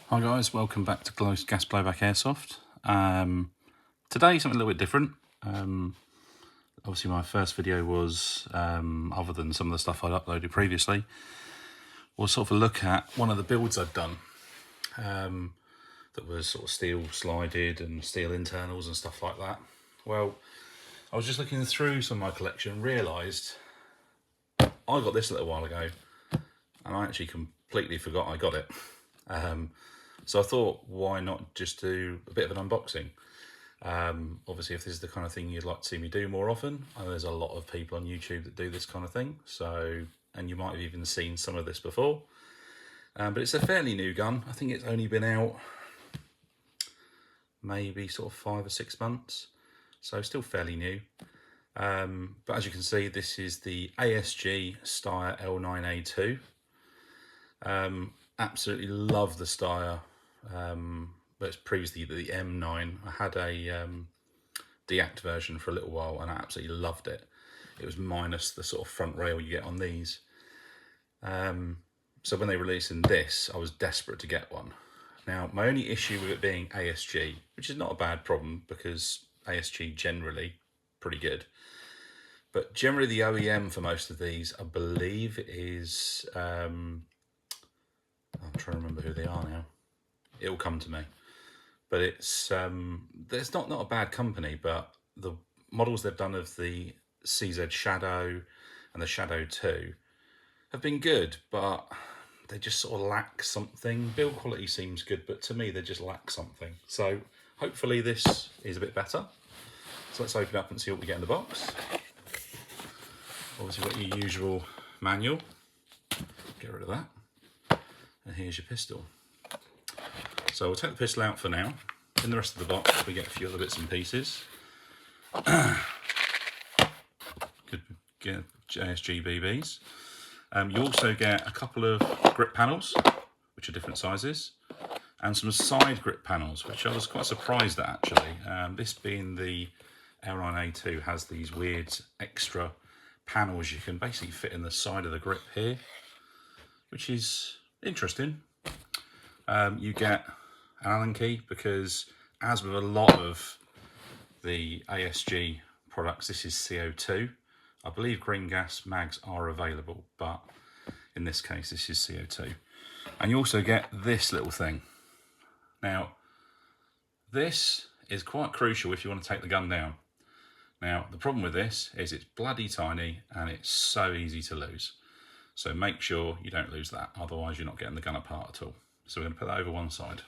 Hi guys, welcome back to Gas Blowback Airsoft. Today something a little bit different. Obviously my first video was, other than some of the stuff I'd uploaded previously, was sort of a look at one of the builds I'd done that was sort of steel slided and steel internals and stuff like that. Well, I was just looking through some of my collection and realised I got this a little while ago and I actually completely forgot I got it. So I thought, why not just do a bit of an unboxing? Obviously, if this is the kind of thing you'd like to see me do more often, I know there's a lot of people on YouTube that do this kind of thing. So, and you might have even seen some of this before. But it's a fairly new gun. I think it's only been out maybe sort of 5 or 6 months. So still fairly new. But as you can see, this is the ASG Steyr L9A2. Absolutely love the Steyr. But it's previously the M9. I had a deact version for a little while and I absolutely loved it. It was minus the sort of front rail you get on these. So when they released in this, I was desperate to get one. Now, my only issue with it being ASG, which is not a bad problem because ASG generally pretty good. But generally the OEM for most of these, I believe, is... I'm trying to remember who they are now. It'll come to me. But it's not a bad company, but the models they've done of the CZ Shadow and the Shadow 2 have been good, but they just sort of lack something. Build quality seems good, but to me they just lack something. So hopefully this is a bit better. So let's open up and see what we get in the box. Obviously you've got your usual manual. Get rid of that. And here's your pistol. So we'll take the pistol out for now. In the rest of the box, we get a few other bits and pieces. Good ASG BBs. You also get a couple of grip panels, which are different sizes, and some side grip panels, which I was quite surprised at actually. This being the L9A2 has these weird extra panels you can basically fit in the side of the grip here, which is interesting. You get an Allen key because, as with a lot of the ASG products, this is CO2. I believe green gas mags are available, but in this case this is CO2. And you also get this little thing. Now, this is quite crucial if you want to take the gun down. Now, the problem with this is it's bloody tiny and it's so easy to lose. So make sure you don't lose that, otherwise you're not getting the gun apart at all. So we're going to put that over one side.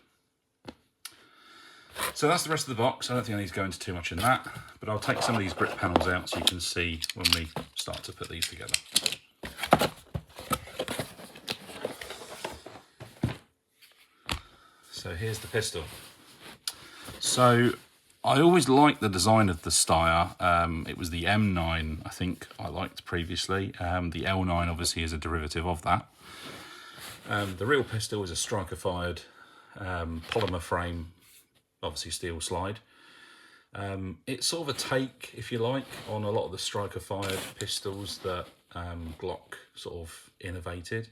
So that's the rest of the box. I don't think I need to go into too much in that, but I'll take some of these grip panels out so you can see when we start to put these together. So here's the pistol. So I always liked the design of the Steyr. It was the M9 I think I liked previously. The L9 obviously is a derivative of that. The real pistol is a striker-fired polymer frame, obviously steel slide. It's sort of a take, if you like, on a lot of the striker-fired pistols that Glock sort of innovated.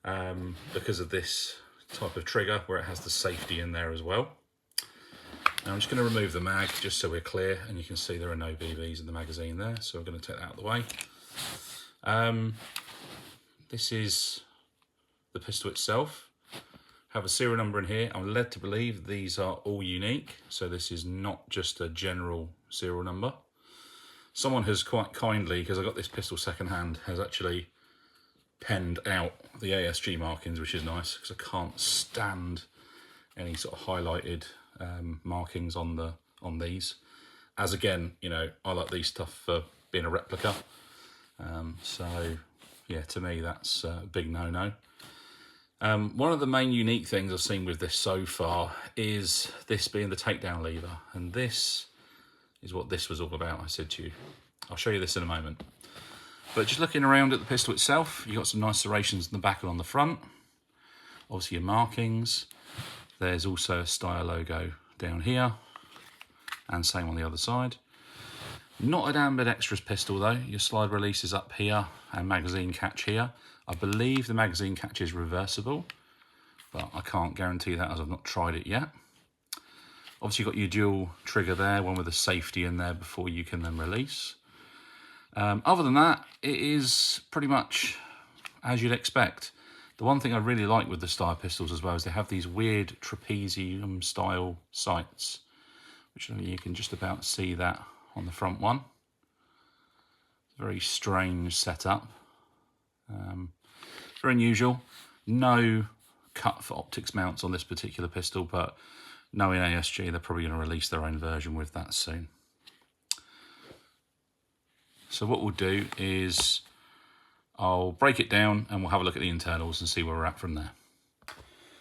Because of this type of trigger where it has the safety in there as well. Now I'm just going to remove the mag just so we're clear, and you can see there are no BBs in the magazine there, so I'm going to take that out of the way. This is the pistol itself. Have a serial number in here. I'm led to believe these are all unique, so this is not just a general serial number. Someone has quite kindly, because I got this pistol secondhand, has actually penned out the ASG markings, which is nice because I can't stand any sort of highlighted markings on these. As again, you know, I like these stuff for being a replica. So yeah, to me that's a big no-no. One of the main unique things I've seen with this so far is this being the takedown lever, and this is what this was all about, I said to you. I'll show you this in a moment. But just looking around at the pistol itself, you've got some nice serrations in the back and on the front. Obviously your markings. There's also a Steyr logo down here, and same on the other side. Not a damn bit extras pistol though. Your slide release is up here and magazine catch here. I believe the magazine catch is reversible, but I can't guarantee that as I've not tried it yet. Obviously you've got your dual trigger there, one with a safety in there before you can then release. Other than that, it is pretty much as you'd expect. The one thing I really like with the steyr pistols as well is they have these weird trapezium style sights, which you can just about see that on the front one. Very strange setup. Very unusual. No cut for optics mounts on this particular pistol, but knowing ASG, they're probably going to release their own version with that soon. So what we'll do is I'll break it down and we'll have a look at the internals and see where we're at from there.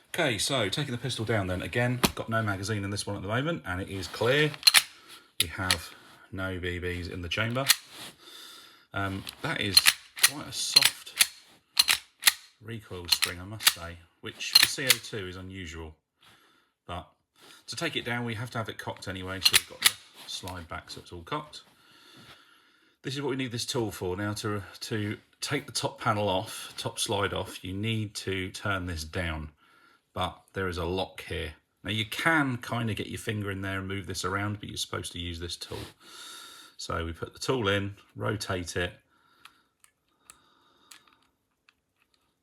Okay, so taking the pistol down then, again, got no magazine in this one at the moment, and it is clear. We have no BBs in the chamber. That is quite a soft recoil spring, I must say, which for CO2 is unusual. But to take it down, we have to have it cocked anyway, so we've got the slide back so it's all cocked. This is what we need this tool for. Now to take the top panel off, top slide off, you need to turn this down, but there is a lock here. Now you can kind of get your finger in there and move this around, but you're supposed to use this tool. So we put the tool in, rotate it.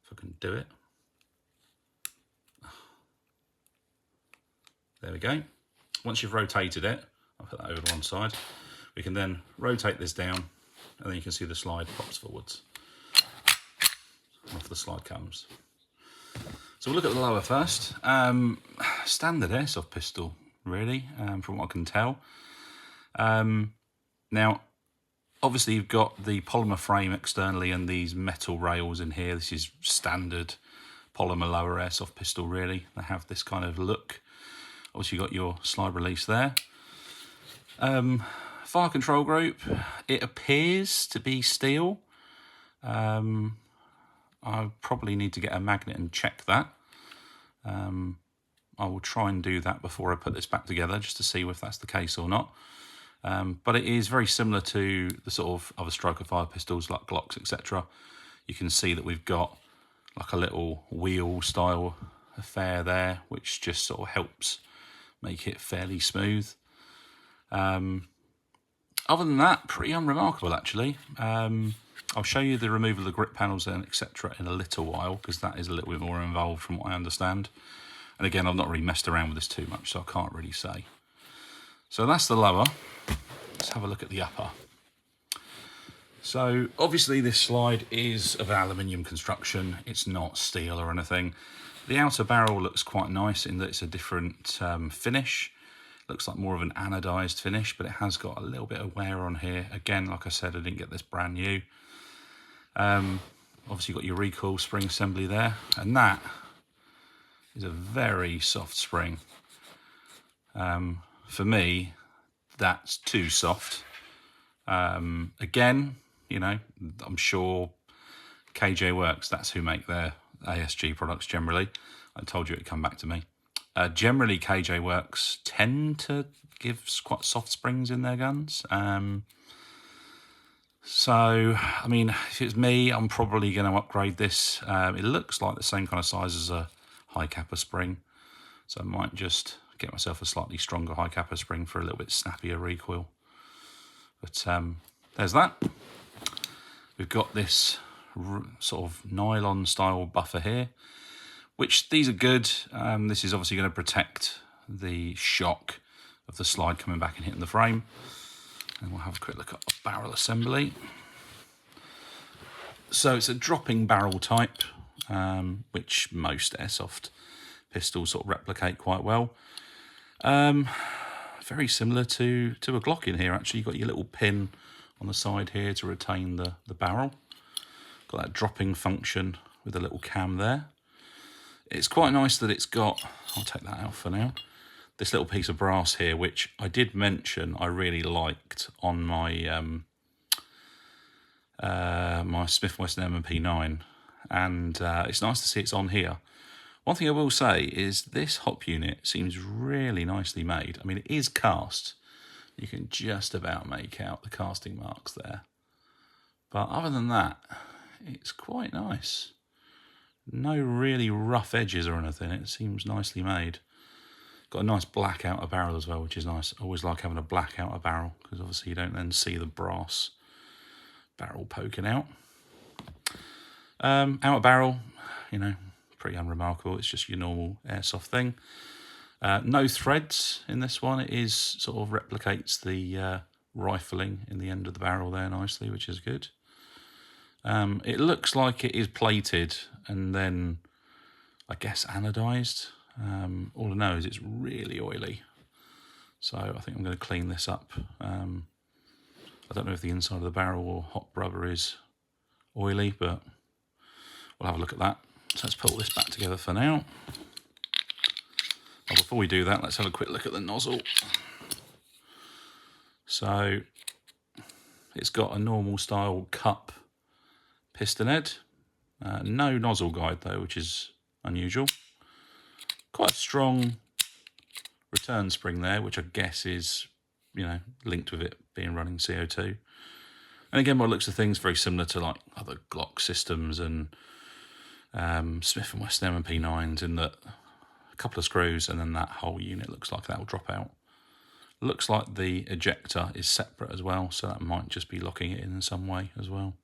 If I can do it. There we go. Once you've rotated it, I'll put that over to one side. We can then rotate this down, and then you can see the slide pops forwards. Off the slide comes. So we'll look at the lower first. Standard airsoft pistol, really, from what I can tell. Now, obviously you've got the polymer frame externally and these metal rails in here. This is standard polymer lower airsoft pistol, really. They have this kind of look. Obviously you've got your slide release there. Fire control group, it appears to be steel. I probably need to get a magnet and check that. I will try and do that before I put this back together, just to see if that's the case or not. But it is very similar to the sort of other striker fire pistols like Glocks, etc. You can see that we've got like a little wheel style affair there, which just sort of helps make it fairly smooth. Other than that, pretty unremarkable actually. I'll show you the removal of the grip panels and etc. in a little while, because that is a little bit more involved from what I understand. And again, I've not really messed around with this too much, so I can't really say. So that's the lower. Let's have a look at the upper. So obviously this slide is of aluminium construction. It's not steel or anything. The outer barrel looks quite nice in that it's a different finish. Looks like more of an anodized finish, but it has got a little bit of wear on here. Again, like I said, I didn't get this brand new. Obviously you've got your recoil spring assembly there, and that is a very soft spring. For me, that's too soft. Again, you know, I'm sure KJ Works, that's who make their ASG products generally. I told you it'd come back to me. Generally, KJ Works tend to give quite soft springs in their guns. So, I mean, if it's me, I'm probably going to upgrade this. It looks like the same kind of size as a high kappa spring. So I might just get myself a slightly stronger high kappa spring for a little bit snappier recoil. But there's that. We've got this sort of nylon style buffer here, which these are good. This is obviously going to protect the shock of the slide coming back and hitting the frame. And we'll have a quick look at the barrel assembly. So it's a dropping barrel type, which most airsoft pistols sort of replicate quite well. Very similar to a Glock in here, actually. You've got your little pin on the side here to retain the barrel. Got that dropping function with a little cam there. It's quite nice that it's got, I'll take that out for now, this little piece of brass here, which I did mention I really liked on my my Smith Wesson M&P 9, and it's nice to see it's on here. One thing I will say is this hop unit seems really nicely made. I mean, it is cast. You can just about make out the casting marks there. But other than that, it's quite nice. No really rough edges or anything. It seems nicely made. Got a nice black outer barrel as well, which is nice. I always like having a black outer barrel because obviously you don't then see the brass barrel poking out. Outer barrel, you know, pretty unremarkable. It's just your normal airsoft thing. No threads in this one. It is sort of replicates the rifling in the end of the barrel there nicely, which is good. It looks like it is plated and then, I guess, anodized. All I know is it's really oily. So I think I'm going to clean this up. I don't know if the inside of the barrel or hot rubber is oily, but we'll have a look at that. So let's pull this back together for now. Well, before we do that, let's have a quick look at the nozzle. So it's got a normal style cup piston head. No nozzle guide though, which is unusual. Quite a strong return spring there, which I guess is, you know, linked with it being running CO2. And again, by the looks of things, very similar to like other Glock systems and Smith & Wesson M&P9s, in that a couple of screws and then that whole unit looks like that will drop out. Looks like the ejector is separate as well, so that might just be locking it in some way as well.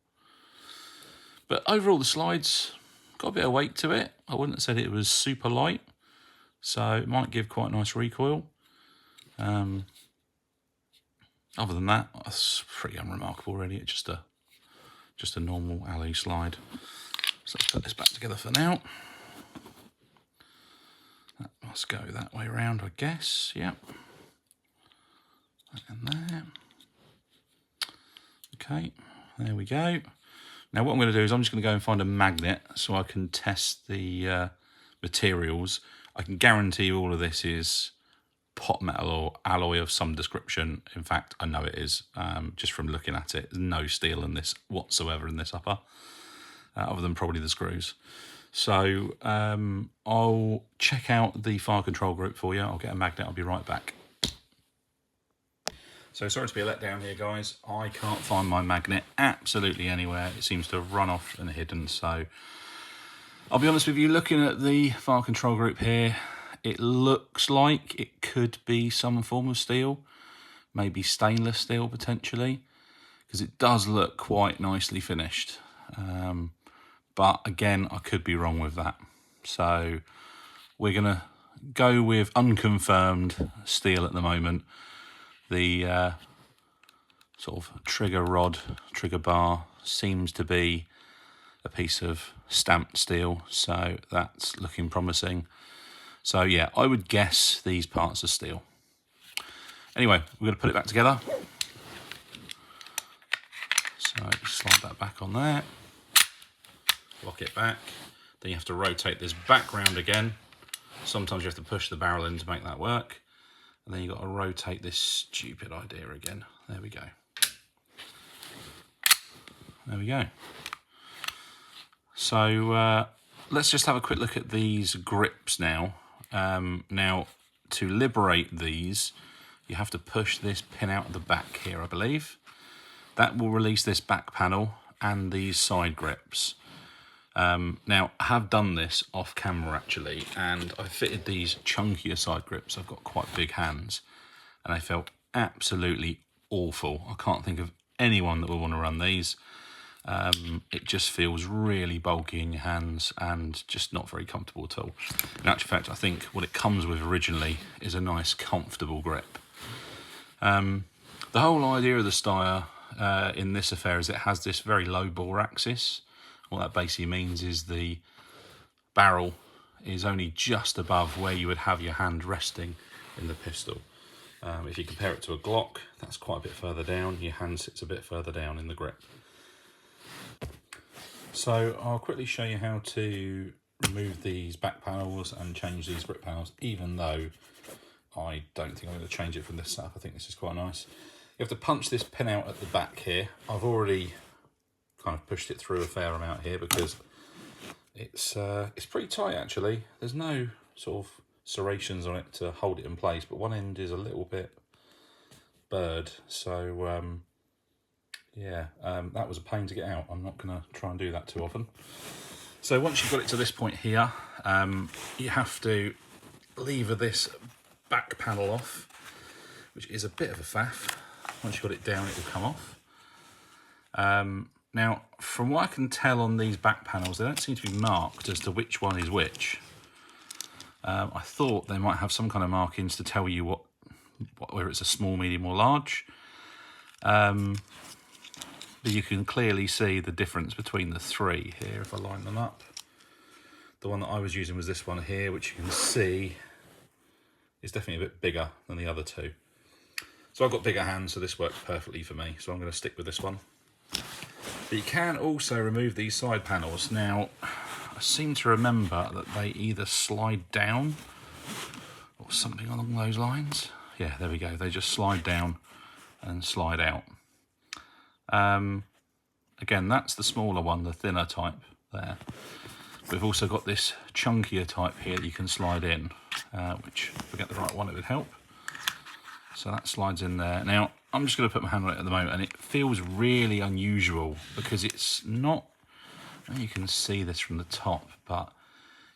But overall, the slide's got a bit of weight to it. I wouldn't have said it was super light, so it might give quite nice recoil. Other than that, that's pretty unremarkable really. It's just a normal alley slide. So let's put this back together for now. That must go that way around, I guess. Yep. That in there. Okay, there we go. Now what I'm going to do is I'm just going to go and find a magnet so I can test the materials. I can guarantee all of this is pot metal or alloy of some description. In fact, I know it is, just from looking at it. There's no steel in this whatsoever in this upper, other than probably the screws. So I'll check out the fire control group for you. I'll get a magnet, I'll be right back. So sorry to be a letdown here, guys. I can't find my magnet absolutely anywhere. It seems to have run off and hidden. So I'll be honest with you, looking at the fire control group here, it looks like it could be some form of steel, maybe stainless steel potentially, because it does look quite nicely finished. But again, I could be wrong with that. So we're going to go with unconfirmed steel at the moment. The sort of trigger rod, trigger bar seems to be a piece of stamped steel, so that's looking promising. So yeah, I would guess these parts are steel. Anyway, we're going to put it back together. So slide that back on there, lock it back. Then you have to rotate this back round again. Sometimes you have to push the barrel in to make that work. And then you've got to rotate this stupid idea again. There we go. There we go. So let's just have a quick look at these grips now. Now, to liberate these, you have to push this pin out of the back here, I believe. That will release this back panel and these side grips. Now, I have done this off camera actually, and I fitted these chunkier side grips. I've got quite big hands, and they felt absolutely awful. I can't think of anyone that will want to run these. It just feels really bulky in your hands and just not very comfortable at all. In actual fact, I think what it comes with originally is a nice comfortable grip. The whole idea of the steyr in this affair is it has this very low bore axis. What that basically means is the barrel is only just above where you would have your hand resting in the pistol. If you compare it to a Glock, that's quite a bit further down. Your hand sits a bit further down in the grip. So I'll quickly show you how to remove these back panels and change these grip panels, even though I don't think I'm going to change it from this setup. I think this is quite nice. You have to punch this pin out at the back here. I've already kind of pushed it through a fair amount here because it's pretty tight actually. There's no sort of serrations on it to hold it in place, but one end is a little bit burred. So yeah, that was a pain to get out. I'm not going to try and do that too often. So once you've got it to this point here, you have to lever this back panel off, which is a bit of a faff. Once you've got it down, it will come off. Now, from what I can tell on these back panels, they don't seem to be marked as to which one is which. I thought they might have some kind of markings to tell you whether it's a small, medium or large. But you can clearly see the difference between the three here if I line them up. The one that I was using was this one here, which you can see is definitely a bit bigger than the other two. So I've got bigger hands, so this works perfectly for me. So I'm going to stick with this one. But you can also remove these side panels. Now, I seem to remember that they either slide down or something along those lines. Yeah, there we go. They just slide down and slide out. Again, that's the smaller one, the thinner type there. We've also got this chunkier type here that you can slide in, which if we get the right one, it would help. So that slides in there. Now, I'm just going to put my hand on it at the moment, and it feels really unusual because it's not, I know you can see this from the top, but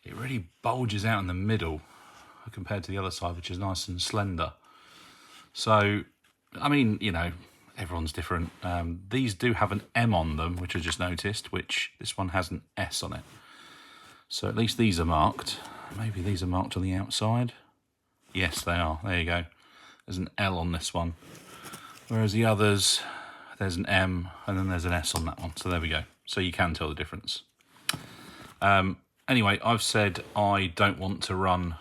it really bulges out in the middle compared to the other side, which is nice and slender. So, I mean, you know, everyone's different. These do have an M on them, which I just noticed, which this one has an S on it. So at least these are marked. Maybe these are marked on the outside. Yes, they are. There you go. There's an L on this one. Whereas the others, there's an M and then there's an S on that one. So there we go. So you can tell the difference. Anyway, I've said I don't want to run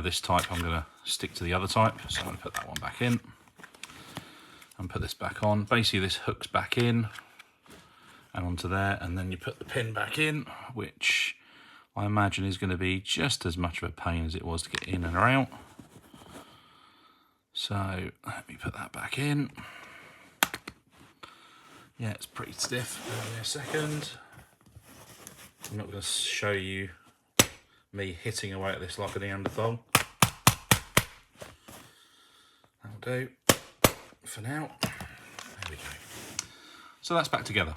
this type. I'm going to stick to the other type. So I'm going to put that one back in and put this back on. Basically, this hooks back in and onto there, and then you put the pin back in, which I imagine is going to be just as much of a pain as it was to get in and out. So let me put that back in. Yeah, it's pretty stiff. Give me a second. I'm not going to show you me hitting away at this like a Neanderthal. That'll do for now. There we go. So that's back together.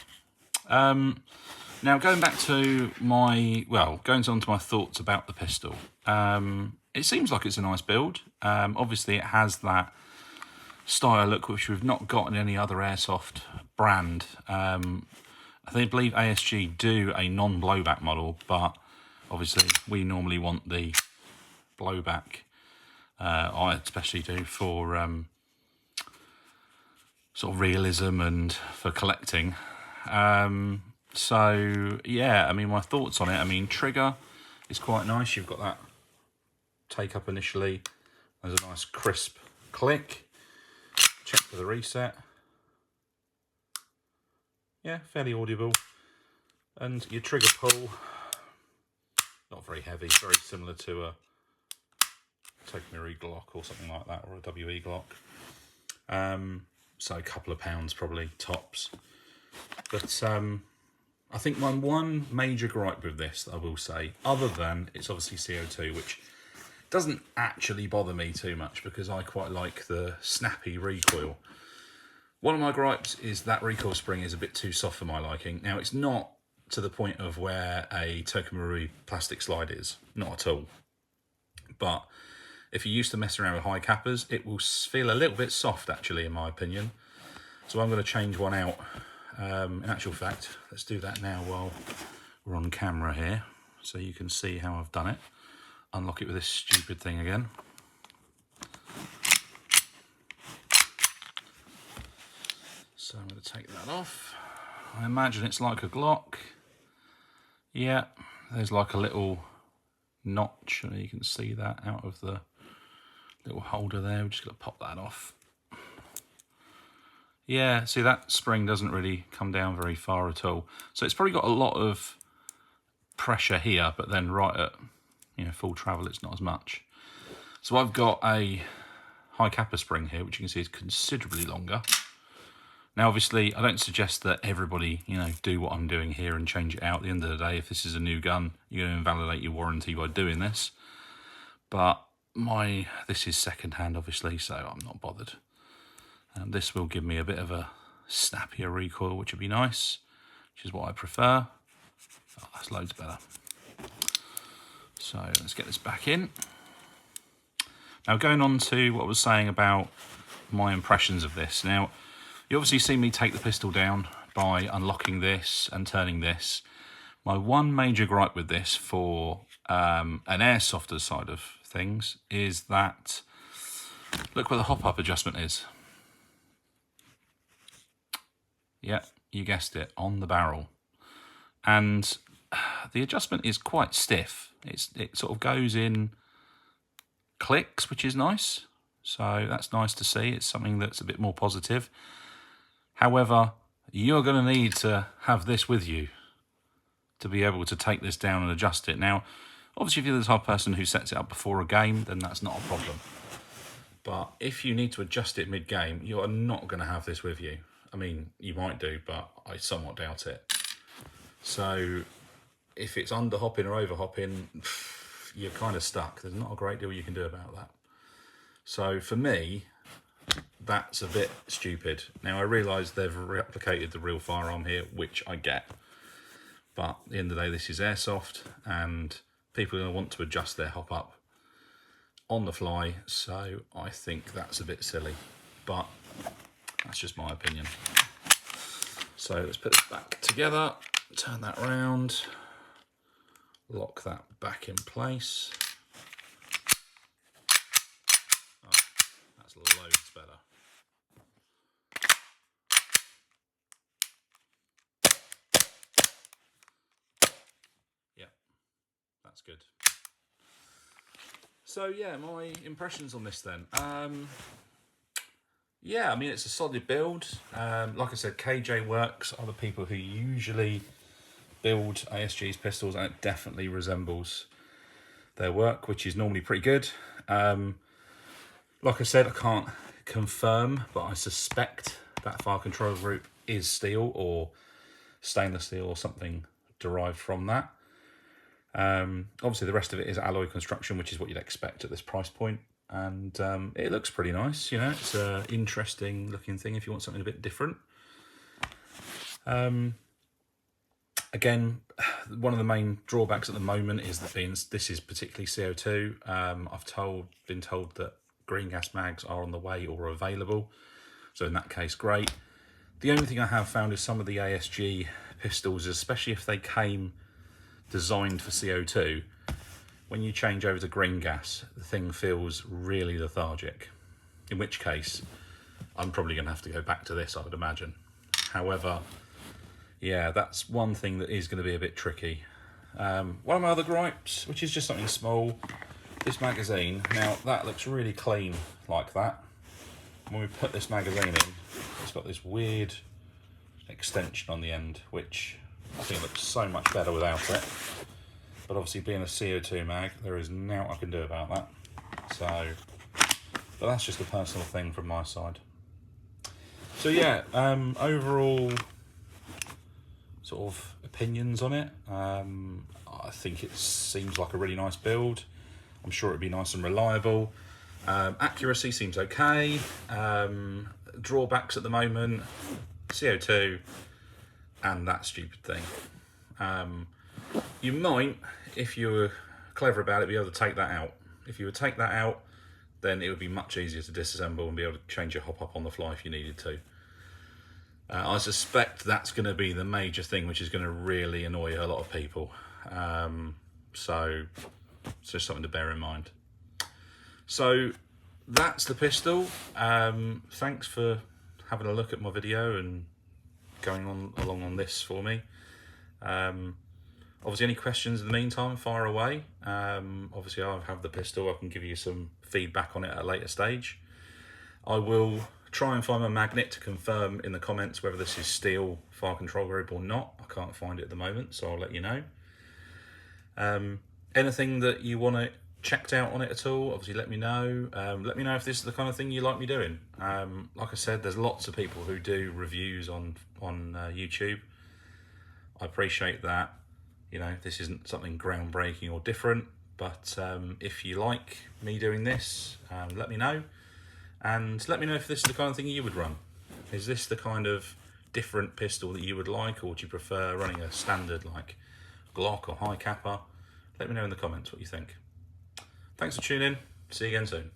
Now going back to going on to my thoughts about the pistol. It seems like it's a nice build. Obviously it has that style look which we've not got in any other Airsoft brand. I believe ASG do a non-blowback model, but obviously we normally want the blowback. I especially do for sort of realism and for collecting. So yeah, I mean, my thoughts on it, I mean, trigger is quite nice. You've got that take up initially. There's a nice crisp click. Check for the reset. Yeah, fairly audible. And your trigger pull, not very heavy, very similar to a Tokyo Glock or something like that, or a WE Glock. So a couple of pounds probably, tops. But I think my one major gripe with this, I will say, other than it's obviously CO2, which doesn't actually bother me too much because I quite like the snappy recoil. One of my gripes is that recoil spring is a bit too soft for my liking. Now, it's not to the point of where a Tokyo plastic slide is, not at all. But if you used to mess around with high cappers, it will feel a little bit soft, actually, in my opinion. So I'm going to change one out. In actual fact, let's do that now while we're on camera here, so you can see how I've done it. Unlock it with this stupid thing again. So I'm going to take that off. I imagine it's like a Glock. Yeah, there's like a little notch, and you can see that out of the little holder there. We're just going to pop that off. Yeah, see, that spring doesn't really come down very far at all. So it's probably got a lot of pressure here, but then right at full travel, it's not as much. So I've got a high capper spring here, which you can see is considerably longer. Now, obviously, I don't suggest that everybody, do what I'm doing here and change it out. At the end of the day, if this is a new gun, you're going to invalidate your warranty by doing this. But this is second-hand, obviously, so I'm not bothered. This will give me a bit of a snappier recoil, which would be nice, which is what I prefer. that's loads better. So let's get this back in. Now going on to what I was saying about my impressions of this. Now, you obviously see me take the pistol down by unlocking this and turning this. My one major gripe with this for an airsofter side of things is that, look where the hop-up adjustment is. Yeah, you guessed it, on the barrel. And the adjustment is quite stiff. It sort of goes in clicks, which is nice. So that's nice to see. It's something that's a bit more positive. However, you're going to need to have this with you to be able to take this down and adjust it. Now, obviously, if you're the type of person who sets it up before a game, then that's not a problem. But if you need to adjust it mid-game, you are not going to have this with you. I mean, you might do, but I somewhat doubt it. So if it's under-hopping or over-hopping, you're kind of stuck. There's not a great deal you can do about that. So for me, that's a bit stupid. Now, I realise they've replicated the real firearm here, which I get. But at the end of the day, this is airsoft, and people are going to want to adjust their hop-up on the fly, so I think that's a bit silly. But that's just my opinion. So let's put this back together, turn that round, lock that back in place. Oh, that's loads better. Yeah, that's good. So yeah, my impressions on this then. Yeah, I mean, it's a solid build. Like I said, KJ Works are the people who usually build ASG's pistols, and it definitely resembles their work, which is normally pretty good. Like I said, I can't confirm, but I suspect that fire control group is steel or stainless steel or something derived from that. Obviously, the rest of it is alloy construction, which is what you'd expect at this price point. And it looks pretty nice, you know. It's an interesting looking thing if you want something a bit different. Again, one of the main drawbacks at the moment is that this is particularly CO2. I've been told that green gas mags are on the way or available. So in that case, great. The only thing I have found is some of the ASG pistols, especially if they came designed for CO2, when you change over to green gas, the thing feels really lethargic. In which case, I'm probably going to have to go back to this, I would imagine. However, yeah, that's one thing that is going to be a bit tricky. One of my other gripes, which is just something small, this magazine. Now, that looks really clean like that. When we put this magazine in, it's got this weird extension on the end, which I think looks so much better without it. But obviously, being a CO2 mag, there is naught I can do about that. So, but that's just a personal thing from my side. So yeah, overall sort of opinions on it. I think it seems like a really nice build. I'm sure it'd be nice and reliable. Accuracy seems okay. Drawbacks at the moment, CO2 and that stupid thing. You might, if you were clever about it, be able to take that out. If you would take that out, then it would be much easier to disassemble and be able to change your hop-up on the fly if you needed to. I suspect that's going to be the major thing, which is going to really annoy a lot of people. So it's just something to bear in mind. So that's the pistol. Thanks for having a look at my video and going along on this for me. Obviously, any questions in the meantime, fire away. Obviously, I have the pistol. I can give you some feedback on it at a later stage. I will try and find my magnet to confirm in the comments whether this is steel fire control group or not. I can't find it at the moment, so I'll let you know. Anything that you want to checked out on it at all, obviously let me know. Let me know if this is the kind of thing you like me doing. Like I said, there's lots of people who do reviews on YouTube. I appreciate that. You know, this isn't something groundbreaking or different, but if you like me doing this, let me know. And let me know if this is the kind of thing you would run. Is this the kind of different pistol that you would like, or do you prefer running a standard like Glock or high capper? Let me know in the comments what you think. Thanks for tuning in. See you again soon.